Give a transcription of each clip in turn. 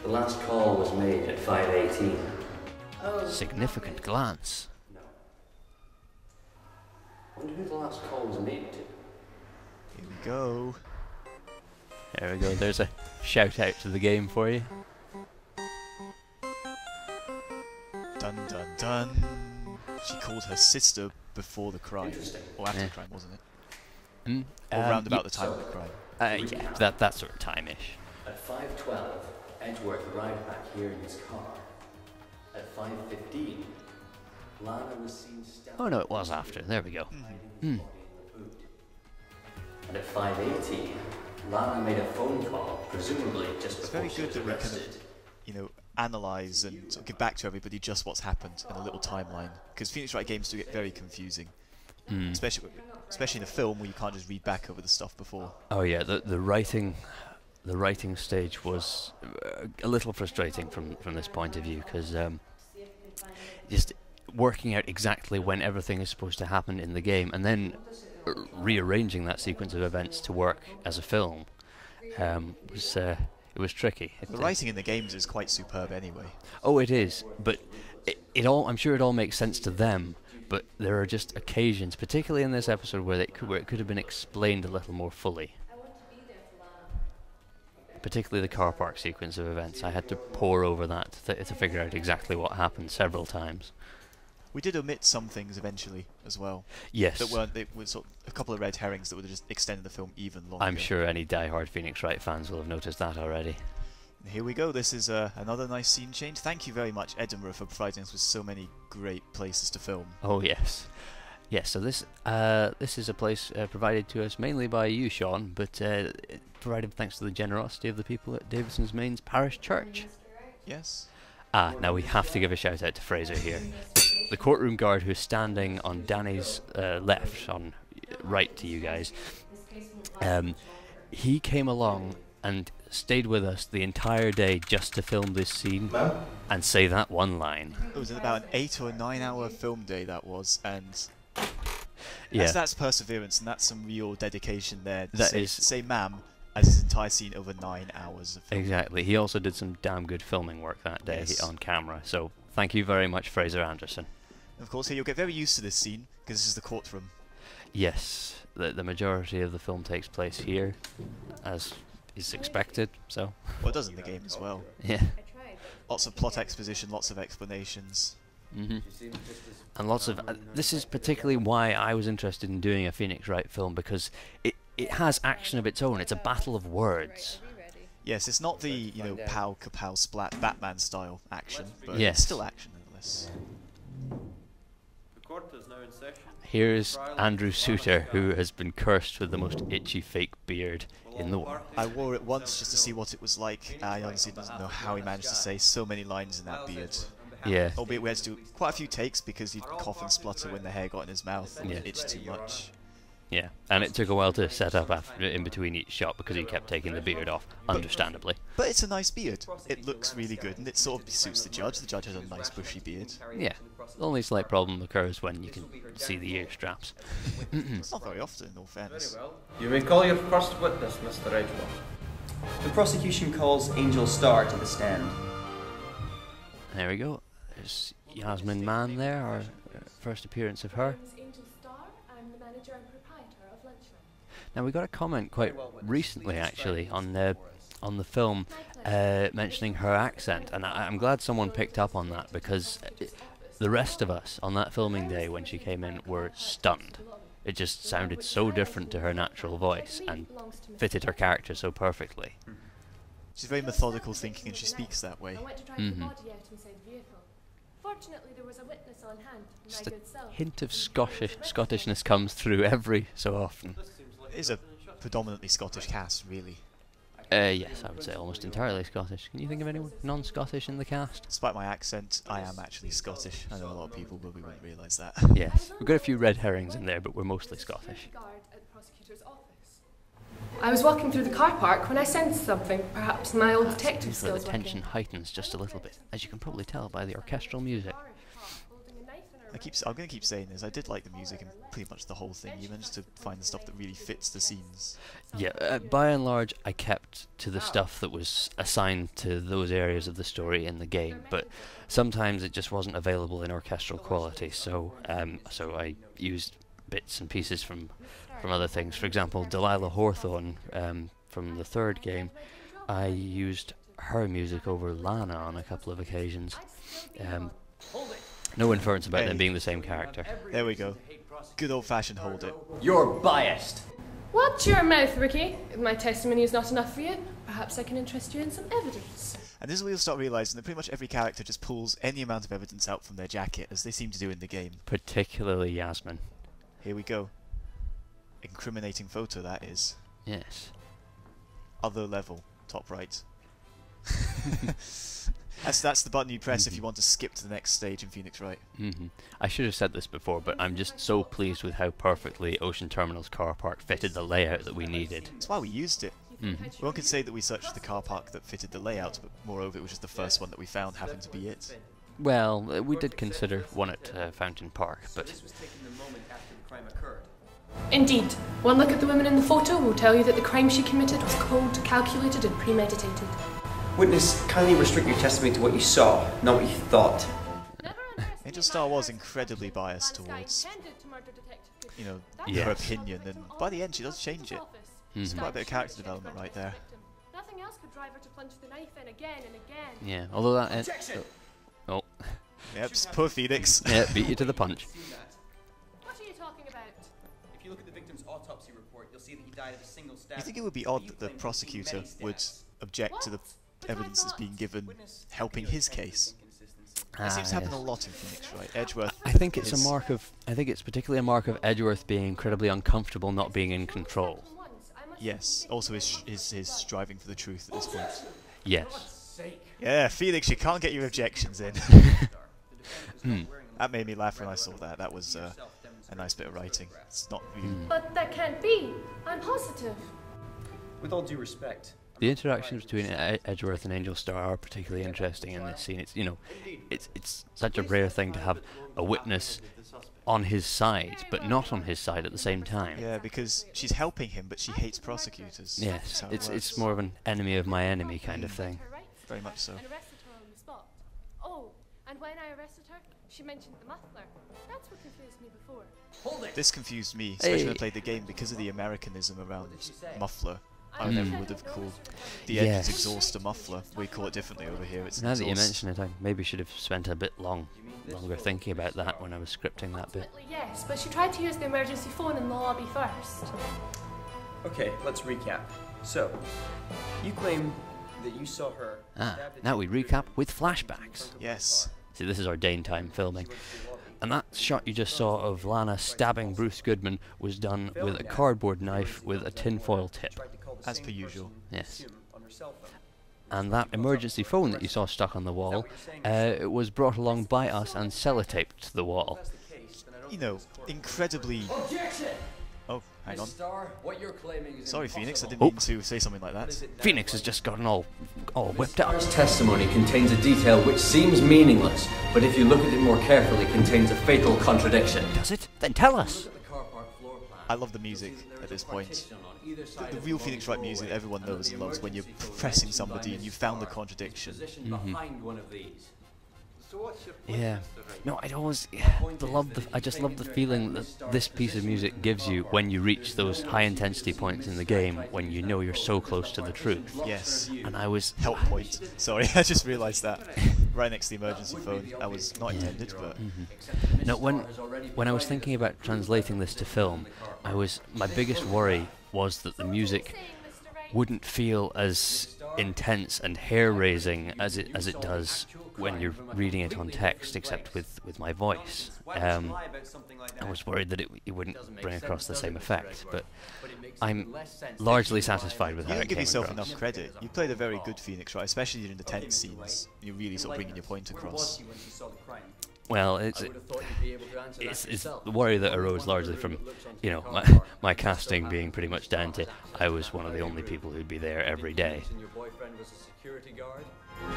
The last call was made at 5:18. Oh. Significant glance. No. Wonder who the last call was made to. Here we go. There we go, there's a shout out to the game for you. Dun dun dun. She called her sister before the crime. Interesting. Or after Yeah. the crime, wasn't it? Mm, Or round about ye- the time of the crime. Yeah, that sort of time-ish. At 5:12, Edgeworth arrived back here in his car. At 5:15, Lana was seen standing. Oh no, it was after. There we go. hiding his Hmm. body in the boot. And at 5:18, Lana made a phone call, presumably just It's before very she good was that we kind arrested. of, you know, analyse and sort of give back to everybody just what's happened in a little timeline. Because Phoenix Wright games do get very confusing, Mm. especially in a film where you can't just read back over the stuff before. Oh yeah, the writing stage was a little frustrating from this point of view, because just working out exactly when everything is supposed to happen in the game and then rearranging that sequence of events to work as a film it was tricky. The writing in the games is quite superb anyway. Oh, it is, but I'm sure it all makes sense to them. But there are just occasions, particularly in this episode, where it could have been explained a little more fully. Particularly the car park sequence of events. I had to pore over that to figure out exactly what happened several times. We did omit some things eventually as well. Yes. They were sort of a couple of red herrings that would have just extended the film even longer. I'm sure any die-hard Phoenix Wright fans will have noticed that already. And here we go. This is another nice scene change. Thank you very much, Edinburgh, for providing us with so many great places to film. Oh yes. Yes, so this is a place provided to us mainly by you, Sean, but provided thanks to the generosity of the people at Davidson's Mains Parish Church. Yes. Now we have to give a shout out to Fraser here. The courtroom guard who's standing on Danny's left, on right to you guys, he came along and stayed with us the entire day just to film this scene and say that one line. It was about an 8 or 9 hour film day that was, and Yeah, that's perseverance, and that's some real dedication there. To That say, is- say ma'am, as his entire scene over 9 hours of film. exactly. He also did some damn good filming work that day Yes. on camera, so thank you very much, Fraser Anderson. And of course, here you'll get very used to this scene, because this is the courtroom. Yes, the majority of the film takes place here, as is expected, so Well, it does in the game as well. yeah. Lots of plot exposition, lots of explanations. And lots of this is particularly why I was interested in doing a Phoenix Wright film, because it has action of its own. It's a battle of words. Yes, it's not the, you know, pow kapow splat Batman style action, but Yes. it's still action nonetheless. The court is now in session. Here's Andrew Suter, who has been cursed with the most itchy fake beard in the world. I wore it once just to see what it was like. I honestly don't know how he managed to say so many lines in that beard. Yeah, Albeit we had to do quite a few takes because he'd cough and splutter when the hair got in his mouth and Yeah. it itched too much. yeah. And it took a while to set up after, in between each shot, because he kept taking the beard off, understandably. But it's a nice beard. It looks really good and it sort of suits the judge. The judge has a nice bushy beard. Yeah. The only slight problem occurs when you can see the ear straps. It's not very often, in all fairness. You may call your first witness, Mr. Edgeworth. The prosecution calls Angel Starr to the stand. There we go. There's Yasmin Mann there, our first appearance of her. My name's Angel Starr. I'm the manager and proprietor of Lunchroom. Now we got a comment quite recently, actually, on the film, mentioning her accent, and I'm glad someone picked up on that, because the rest of us on that filming day when she came in were stunned. It just sounded so different to her natural voice and fitted her character so perfectly. She's very methodical thinking and she speaks that way. I went to drive the body out inside the vehicle. Fortunately, there was a witness on hand, Just my a good self. hint of Scottishness comes through every so often. It is a predominantly Scottish cast, really. Yes, I would say almost entirely Scottish. Can you think of anyone non-Scottish in the cast? Despite my accent, I am actually Scottish. I know a lot of people probably wouldn't realise that. Yes, we've got a few red herrings in there, but we're mostly Scottish. Guard at the prosecutor's office. I was walking through the car park when I sensed something. Perhaps my old detective So the skills tension working. heightens just a little bit, as you can probably tell by the orchestral music. Holding a knife in her I'm going to keep saying this. I did like the music and pretty much the whole thing. You managed to find the stuff that really fits the scenes. Yeah, by and large, I kept to the stuff that was assigned to those areas of the story in the game, but sometimes it just wasn't available in orchestral quality, so so I used bits and pieces from other things. For example, Delilah Hawthorne from the third game, I used her music over Lana on a couple of occasions. No inference about them being the same character. There we go. Good old-fashioned hold it. You're biased. Watch your mouth, Ricky. If my testimony is not enough for you, perhaps I can interest you in some evidence. And this is where you'll start realising that pretty much every character just pulls any amount of evidence out from their jacket, as they seem to do in the game. Particularly Yasmin. Here we go. Incriminating photo, that is. Yes. Other level, top right. That's the button you press if you want to skip to the next stage in Phoenix Wright. I should have said this before, but I'm just so pleased with how perfectly Ocean Terminal's car park fitted the layout that we needed. That's why we used it. One could say that we searched the car park that fitted the layout, but moreover it was just the first one that we found happened to be it. Well, we did consider one at Fountain Park, but... Indeed, one look at the woman in the photo will tell you that the crime she committed was cold, calculated and premeditated. Witness, kindly restrict your testimony to what you saw, not what you thought. Angel Star was incredibly biased towards, you know, her opinion, and by the end she does change it. It's quite a bit of character development right there. Nothing else could drive her to plunge the knife in again and again. Yeah, although that... oh. Yep, poor Phoenix. Yeah, beat you to the punch. What are you talking about? If you look at the victim's autopsy report, you'll see that he died of a single stab. You think it would be odd that the prosecutor would object to the evidence that's being given helping his case? That seems to happen a lot in Phoenix, right? Edgeworth. I think it's a mark of... I think it's particularly a mark of Edgeworth being incredibly uncomfortable not being in control. Yes, also his striving for the truth at this point. Yes. Yeah, Phoenix, you can't get your objections in. That made me laugh when I saw that. That was a nice bit of writing. It's not really... But that can't be. I'm positive. With all due respect. The interactions between Edgeworth and Angel Star are particularly interesting in this scene. It's, you know, it's such a rare thing to have a witness on his side, but not on his side at the same time. Yeah, because she's helping him, but she hates prosecutors. Yes, it's more of an enemy of my enemy kind of thing. Very much so. And arrested her on the spot. Oh, and when I arrested her, she mentioned the muffler. That's what confused me before. Hold it. This confused me, especially when I played the game, because of the Americanism around muffler. I never would have called the engine's exhaust a muffler. We call it differently over here. It's now that you mention it, I maybe should have spent a bit longer thinking about that when I was scripting that bit. Yes, but she tried to use the emergency phone in the lobby first. Okay, let's recap. So, you claim that you saw her... now we recap with flashbacks. Yes. See, this is our Dane time filming. And that shot you just saw of Lana stabbing Bruce Goodman was done with a cardboard knife with a tinfoil tip. As per usual. Yes. And that emergency phone that you saw stuck on the wall it was brought along by us and sellotaped to the wall. You know, incredibly... Oh, hang on. Sorry, Phoenix, I didn't mean to say something like that. Phoenix has just gotten all whipped up. Star's testimony contains a detail which seems meaningless, but if you look at it more carefully, contains a fatal contradiction. Does it? Then tell us. I love the music at this point. The real Phoenix Wright music everyone knows and loves when you're pressing somebody and you found the contradiction. Yeah. No, I just love the feeling that this piece of music gives you when you reach those high intensity points in the game when you know you're so close to the truth. Yes. And I was... Help point. Sorry, I just realised that. Right next to the emergency phone. That was not intended, but... No, when I was thinking about translating this to film, my biggest worry was that the music wouldn't feel as intense and hair-raising as it does when you're reading it on text, except with my voice. I was worried that it wouldn't bring across the same effect, but I'm largely satisfied with how it came across. You don't give yourself enough credit. You played a very good Phoenix Wright, especially during the tense scenes. You're really sort of bringing your point across. Well, it's the worry that arose largely from, you know, my casting being pretty much down to I was one of the only people who'd be there every day.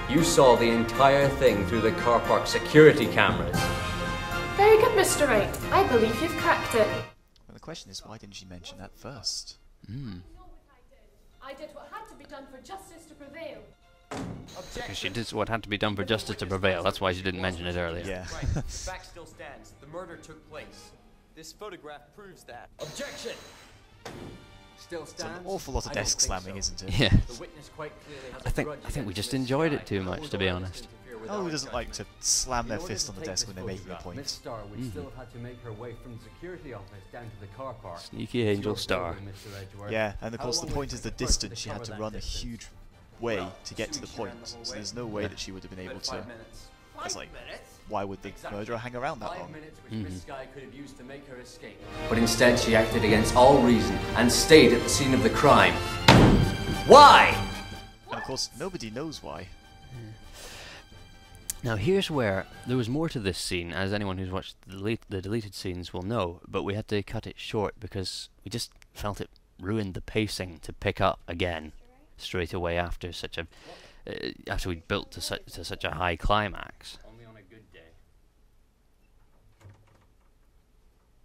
You saw the entire thing through the car park security cameras. Very good, Mr. Wright. I believe you've cracked it. Well, the question is, why didn't she mention that first? I did what had to be done for justice to prevail. Because she did what had to be done for justice to prevail. That's why she didn't mention it earlier. Yeah. Right. Fact still stands. The murder took place. This photograph proves that. Objection! Still It's stands. an awful lot of desk slamming, isn't it? Yeah. The witness quite clearly has I think we just enjoyed it too much, to be honest. Oh, who doesn't like to slam their fist on the desk when they're making a point? Miss Starr would still have had to make her way from the security office down to the car park. Sneaky Angel Star. Yeah, and of course the point is the distance. She had to run a huge way to get to the point, so there's no way that she would have been able to. It's like, why would the murderer hang around that long? But instead she acted against all reason and stayed at the scene of the crime. Why? And of course, nobody knows why. Now here's where there was more to this scene, as anyone who's watched the deleted scenes will know, but we had to cut it short because we just felt it ruined the pacing to pick up again straight away after such a after we'd built to such a high climax. Only on a good day.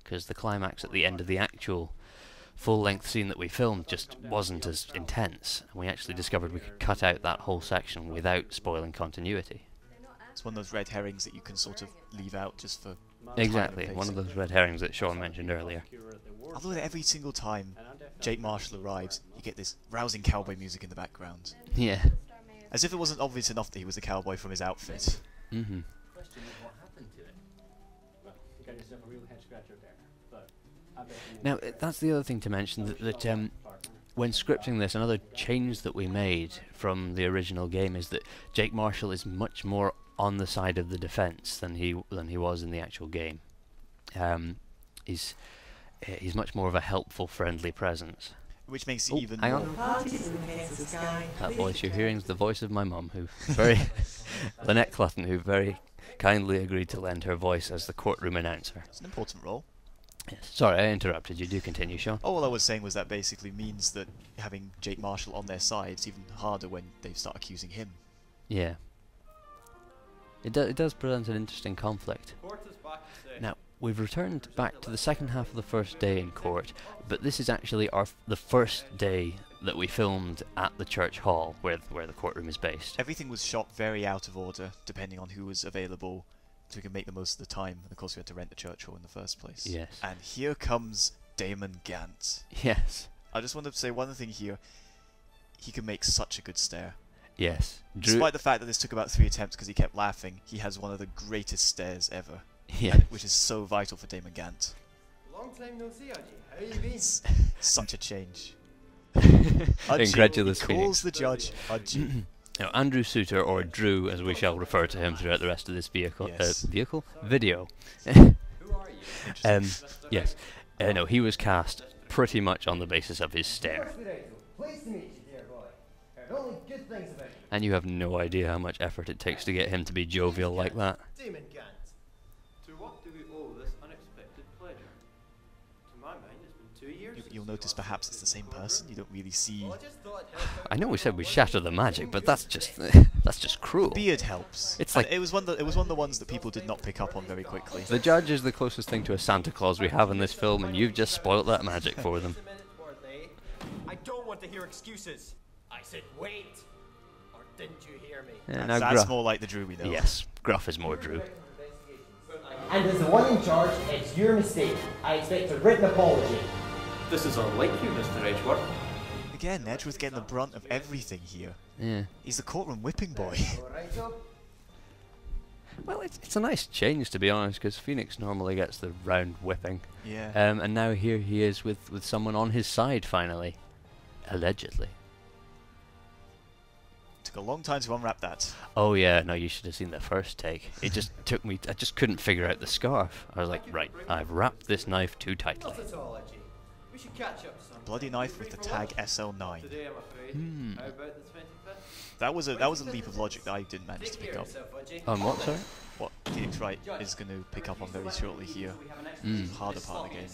Because the climax at the end of the actual full-length scene that we filmed just wasn't as intense, and we actually discovered we could cut out that whole section without spoiling continuity. It's one of those red herrings that you can sort of leave out just for Exactly, time and one of pacing. those red herrings that Sean mentioned earlier. Although every single time Jake Marshall arrives, you get this rousing cowboy music in the background. Yeah. As if it wasn't obvious enough that he was a cowboy from his outfit. Mm-hmm. Now, that's the other thing to mention, that when scripting this, another change that we made from the original game is that Jake Marshall is much more on the side of the defense than he was in the actual game. He's much more of a helpful, friendly presence. Which makes it Oh, even hang more... on. That voice you're hearing is the voice of my mum, who very... Lynette Clutton, who very kindly agreed to lend her voice as the courtroom announcer. It's an important role. Yes. Sorry, I interrupted you. Do continue, Sean. All I was saying was that basically means that having Jake Marshall on their side is even harder when they start accusing him. Yeah. It does present an interesting conflict. Now, we've returned back to the second half of the first day in court, but this is actually the first day that we filmed at the church hall, where the courtroom is based. Everything was shot very out of order, depending on who was available, so we could make the most of the time. And of course, we had to rent the church hall in the first place. Yes. And here comes Damon Gant. Yes. I just wanted to say one thing here. He can make such a good stare. Yes. Despite the fact that this took about 3 attempts because he kept laughing, he has one of the greatest stares ever. Yeah. Which is so vital for Damon Gant. Long time no see, Archie. How you been? Such a change. Incredulous He Phoenix. calls the judge Archie. Now, Andrew Suter, or Drew, as we shall refer to him throughout the rest of this video. Video. Yes. No, he was cast pretty much on the basis of his stare. Pleased to meet you, dear boy. Heard only good things about you. And you have no idea how much effort it takes to get him to be jovial like that. Damon Gant. To what do we owe this unexpected pleasure? To my mind, it's been 2 years. You'll notice perhaps it's the same person. You don't really see. Well, I just thought I know we said we shatter the magic, but that's just cruel. Beard helps. It's And like- it was one of the ones that people did not pick up on very quickly. The judge is the closest thing to a Santa Claus we have in this film, and you've just spoilt that magic for them. I don't want to hear excuses. I said wait. Or didn't you hear me? Yeah, now That's Gruff. more like the Drew we know. Yes, Gruff is more Drew. And as the one in charge, it's your mistake. I expect a written apology. this is unlike you, Mr. Edgeworth. Again, Edgeworth getting the brunt of everything here. Yeah. He's the courtroom whipping boy. Alright, so. Well, it's a nice change, to be honest, because Phoenix normally gets the round whipping. Yeah. And now here he is with someone on his side, finally. Allegedly. Took a long time to unwrap that. Oh yeah, no, you should have seen the first take. It just took me, I just couldn't figure out the scarf. I was like, right, I've wrapped this knife too tightly. Not at all, Archie. We should catch up sometime. Bloody knife with the tag SL9. Today, I'm afraid. Hmm. How about the 25th? That was a leap of logic that I didn't manage to Take pick care up. of yourself, Archie. On what, sorry? What Phoenix Wright is going to pick up on very shortly here. Mm. Harder part of the game.